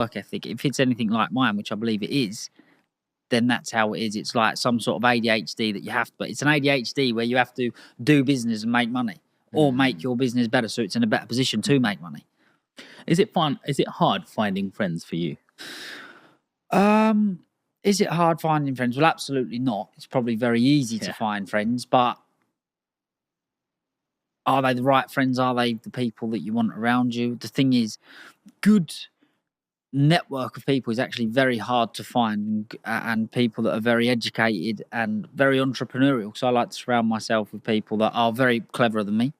work ethic. If it's anything like mine, which I believe it is, then that's how it is. It's like some sort of ADHD that you have to, but it's an ADHD where you have to do business and make money or make your business better so it's in a better position to make money. Is it fun? Is it hard finding friends for you? Is it hard finding friends? Well, absolutely not. It's probably very easy to find friends, but are they the right friends? Are they the people that you want around you? The thing is, good network of people is actually very hard to find, and people that are very educated and very entrepreneurial. So I like to surround myself with people that are very cleverer than me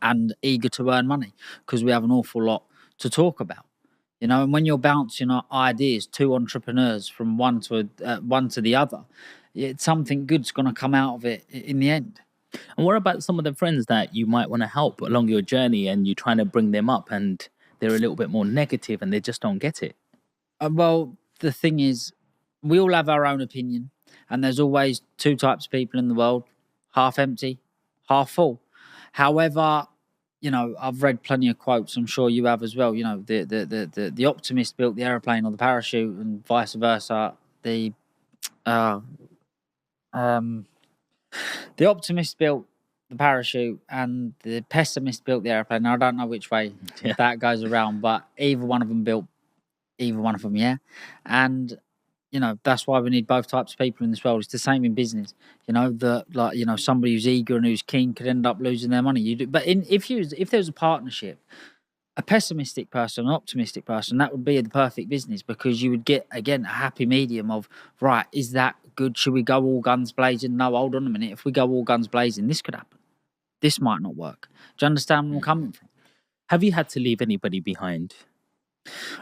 and eager to earn money, because we have an awful lot to talk about. You know, and when you're bouncing ideas, two entrepreneurs from one to the other, something good's going to come out of it in the end. And what about some of the friends that you might want to help along your journey and you're trying to bring them up and they're a little bit more negative and they just don't get it? Well, the thing is, we all have our own opinion, and there's always two types of people in the world: half empty, half full. However, you know, I've read plenty of quotes. I'm sure you have as well. You know, the optimist built the aeroplane or the parachute, and vice versa. The optimist built the parachute, and the pessimist built the aeroplane. Now, I don't know which way that goes around, but either one of them built either one of them, yeah. And you know, that's why we need both types of people in this world. It's the same in business. You know, somebody who's eager and who's keen could end up losing their money. But if there was a partnership, a pessimistic person, an optimistic person, that would be the perfect business, because you would get, again, a happy medium of, right, is that good? Should we go all guns blazing? No, hold on a minute. If we go all guns blazing, this could happen. This might not work. Do you understand where I'm coming from? Have you had to leave anybody behind?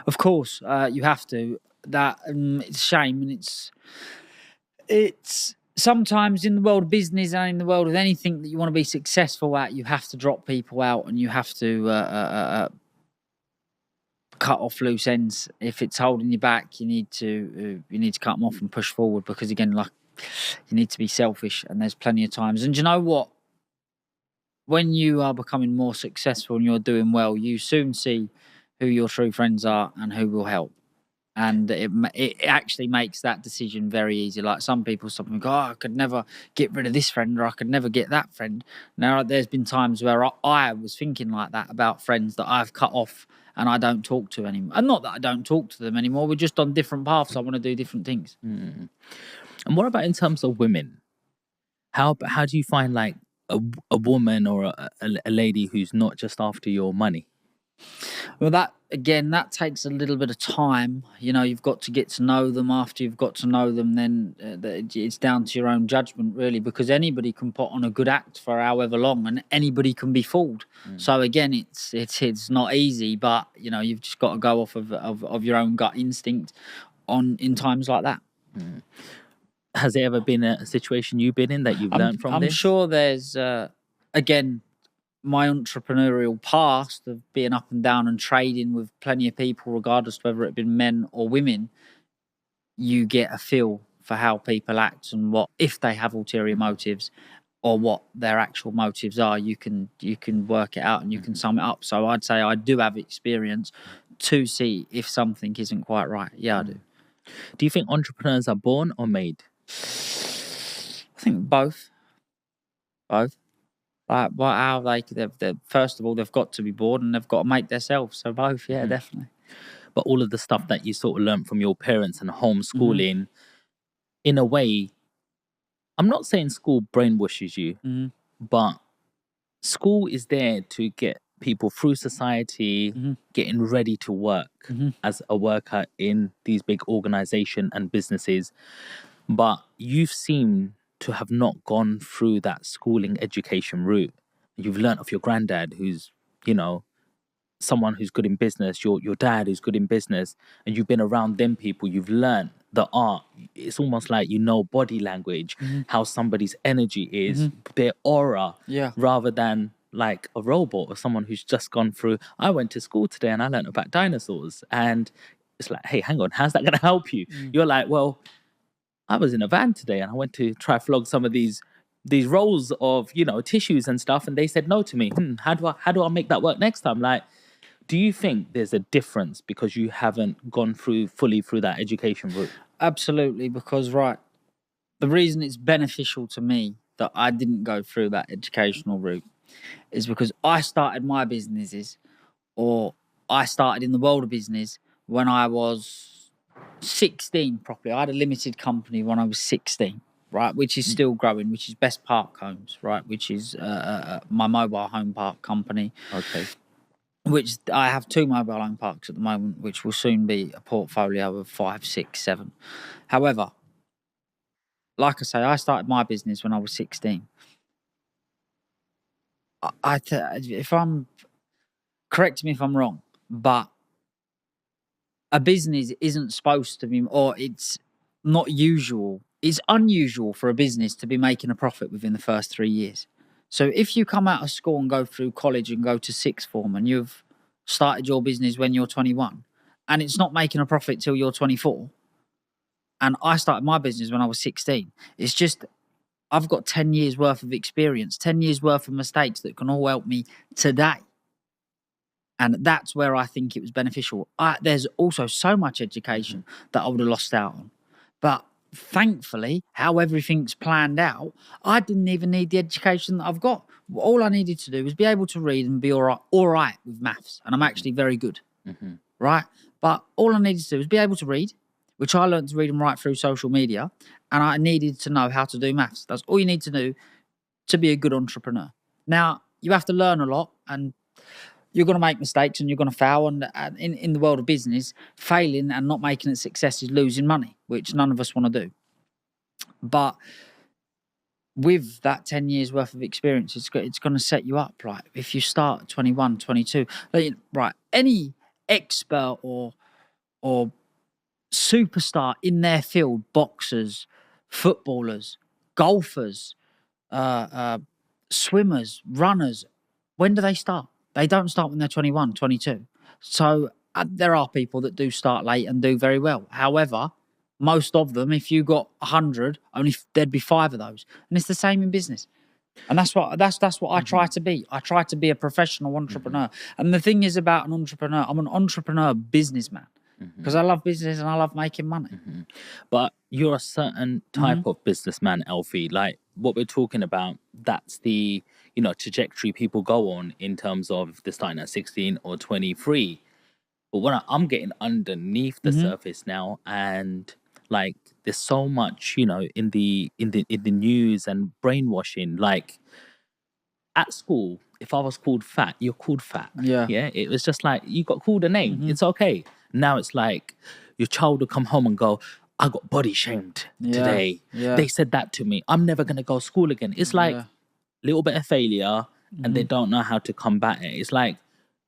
Of course, you have to. That it's a shame, and it's sometimes in the world of business and in the world of anything that you want to be successful at, you have to drop people out, and you have to cut off loose ends. If it's holding you back, you need to cut them off and push forward, because again, like, you need to be selfish, and there's plenty of times. And you know what? When you are becoming more successful and you're doing well, you soon see who your true friends are and who will help. And it actually makes that decision very easy. Like, some people stop and go, oh, I could never get rid of this friend, or I could never get that friend. Now, there's been times where I was thinking like that about friends that I've cut off and I don't talk to anymore. And not that I don't talk to them anymore. We're just on different paths. I want to do different things. Mm. And what about in terms of women? How do you find like a woman or a lady who's not just after your money? Well, that takes a little bit of time. You know, you've got to get to know them. After you've got to know them, then it's down to your own judgment, really, because anybody can put on a good act for however long, and anybody can be fooled. So again, it's not easy, but you know, you've just got to go off of your own gut instinct in times like that. Has there ever been a situation you've been in that you've learned from this? I'm sure there's again, my entrepreneurial past of being up and down and trading with plenty of people, regardless of whether it been men or women, you get a feel for how people act and what, if they have ulterior motives or what their actual motives are. You can work it out and you can sum it up. So I'd say I do have experience to see if something isn't quite right. Yeah, I do. Do you think entrepreneurs are born or made? I think both. How they've first of all, they've got to be born and they've got to make themselves. So both, yeah, definitely. But all of the stuff that you sort of learned from your parents and homeschooling, in a way, I'm not saying school brainwashes you, but school is there to get people through society, getting ready to work as a worker in these big organizations and businesses. But you've seemed to have not gone through that schooling education route. You've learnt off your granddad, who's, you know, someone who's good in business, your dad who's good in business, and you've been around them people. You've learnt the art. It's almost like you know body language, how somebody's energy is, their aura, rather than like a robot or someone who's just gone through, I went to school today and I learnt about dinosaurs. And it's like, hey, hang on, how's that going to help you? You're like, well, I was in a van today and I went to try flog some of these rolls of, you know, tissues and stuff, and they said no to me. How do I make that work next time? Like, Do you think there's a difference because you haven't gone fully through that education route? Absolutely, because the reason it's beneficial to me that I didn't go through that educational route is because I started my businesses, or I started in the world of business when I was 16 properly. I had a limited company when I was 16, right, which is still growing, which is Best Park Homes, right, which is my mobile home park company. Okay. Which I have 2 mobile home parks at the moment, which will soon be a portfolio of 5, 6, 7. However, like I say, I started my business when I was 16. If I'm correct me if I'm wrong, but a business isn't supposed to be, or it's not usual. It's unusual for a business to be making a profit within the first 3 years. So if you come out of school and go through college and go to sixth form and you've started your business when you're 21 and it's not making a profit till you're 24, and I started my business when I was 16, it's just I've got 10 years worth of experience, 10 years worth of mistakes that can all help me today. And that's where I think it was beneficial. There's also so much education that I would have lost out on. But thankfully, how everything's planned out, I didn't even need the education that I've got. All I needed to do was be able to read and be all right with maths. And I'm actually very good, right? But all I needed to do was be able to read, which I learned to read and write through social media. And I needed to know how to do maths. That's all you need to do to be a good entrepreneur. Now, you have to learn a lot, and you're going to make mistakes and you're going to fail. And in the world of business, failing and not making a success is losing money, which none of us want to do. But with that 10 years worth of experience, it's going to set you up. Right? If you start at 21, 22, right? Any expert or superstar in their field, boxers, footballers, golfers, swimmers, runners, when do they start? They don't start when they're 21, 22. So there are people that do start late and do very well. However, most of them, if you got 100, only there'd be 5 of those. And it's the same in business. And that's what I try to be. I try to be a professional entrepreneur. And the thing is about an entrepreneur, I'm an entrepreneur businessman. Because I love business and I love making money. But you're a certain type of businessman, Alfie. Like what we're talking about, that's the trajectory people go on in terms of they're starting at 16 or 23. But when I'm getting underneath the surface now, and like there's so much in the news and brainwashing. Like at school, if I was called fat, you're called fat. Yeah. It was just like you got called a name. It's okay. Now it's like your child will come home and go, I got body shamed today. Yeah. They said that to me. I'm never gonna go to school again. It's like a little bit of failure and they don't know how to combat it. It's like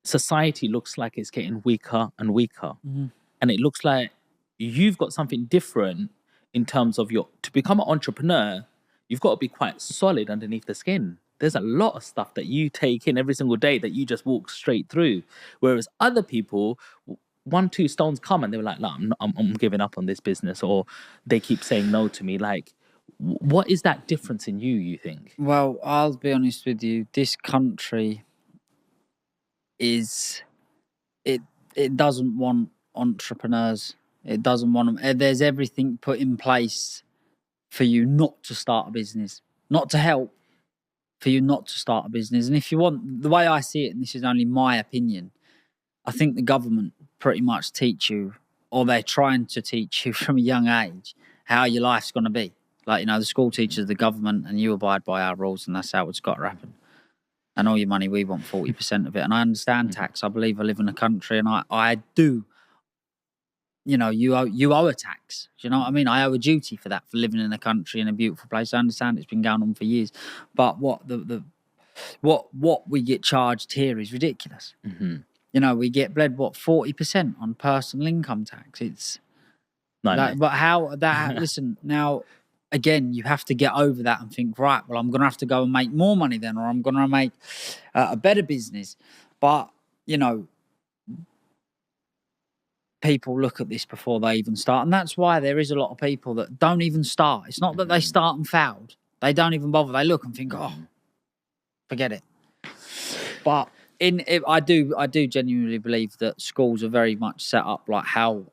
society looks like it's getting weaker and weaker. And it looks like you've got something different in terms of to become an entrepreneur, you've got to be quite solid underneath the skin. There's a lot of stuff that you take in every single day that you just walk straight through. Whereas other people, 1-2 stones come and they were like, no, I'm giving up on this business, or they keep saying no to me. Like, what is that difference in you think? Well, I'll be honest with you. This country it doesn't want entrepreneurs. It doesn't want them. There's everything put in place for you not to start a business, not to help, for you not to start a business. And if you want, the way I see it, and this is only my opinion, I think the government pretty much teach you, or they're trying to teach you from a young age, how your life's going to be. Like, the school teaches the government and you abide by our rules, and that's how it's got to happen. And all your money, we want 40% of it. And I understand tax. I believe I live in a country, and I do. You owe a tax. Do you know what I mean? I owe a duty for that, for living in a country in a beautiful place. I understand it's been going on for years, but what we get charged here is ridiculous. We get bled 40% on personal income tax. It's but how that? Listen now. Again, you have to get over that and think, right, well, I'm going to have to go and make more money then, or I'm going to make a better business. But, people look at this before they even start. And that's why there is a lot of people that don't even start. It's not that they start and failed. They don't even bother. They look and think, oh, forget it. But I do genuinely believe that schools are very much set up like how